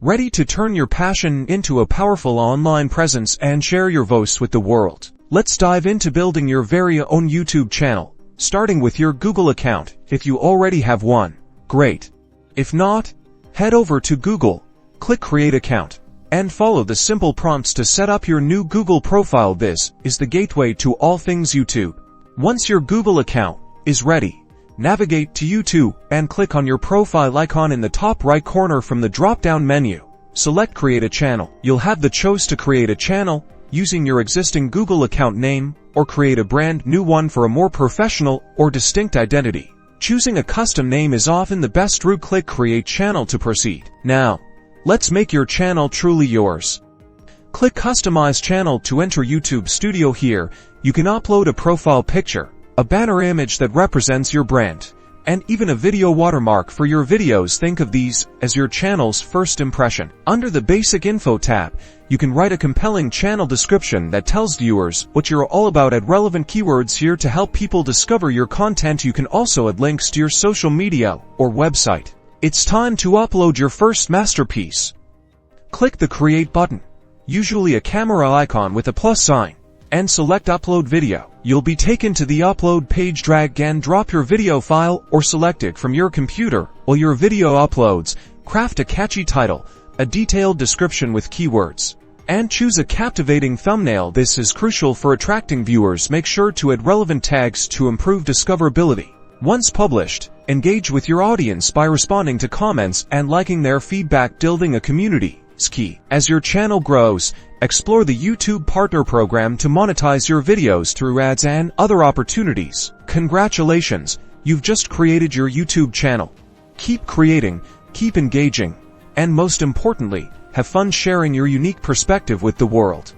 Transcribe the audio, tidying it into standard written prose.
Ready to turn your passion into a powerful online presence and share your voice with the world? Let's dive into building your very own YouTube channel, starting with your Google account. If you already have one, great. If not, head over to Google, click Create Account, and follow the simple prompts to set up your new Google profile. This is the gateway to all things YouTube. Once your Google account is ready, navigate to YouTube and click on your profile icon in the top right corner from the drop-down menu. Select Create a Channel. You'll have the choice to create a channel using your existing Google account name or create a brand new one for a more professional or distinct identity. Choosing a custom name is often the best route. Click Create Channel to proceed. Now, let's make your channel truly yours. Click Customize Channel to enter YouTube Studio. Here, you can upload a profile picture, a banner image that represents your brand, and even a video watermark for your videos. Think of these as your channel's first impression. Under the Basic Info tab, you can write a compelling channel description that tells viewers what you're all about. Add relevant keywords here to help people discover your content. You can also add links to your social media or website. It's time to upload your first masterpiece. Click the Create button, usually a camera icon with a plus sign, and select Upload Video. You'll be taken to the upload page. Drag and drop your video file or select it from your computer. While your video uploads, craft a catchy title, a detailed description with keywords, and choose a captivating thumbnail. This is crucial for attracting viewers. Make sure to add relevant tags to improve discoverability. Once published, engage with your audience by responding to comments and liking their feedback. Building a community is key. As your channel grows, explore the YouTube Partner Program to monetize your videos through ads and other opportunities. Congratulations, you've just created your YouTube channel. Keep creating, keep engaging, and most importantly, have fun sharing your unique perspective with the world.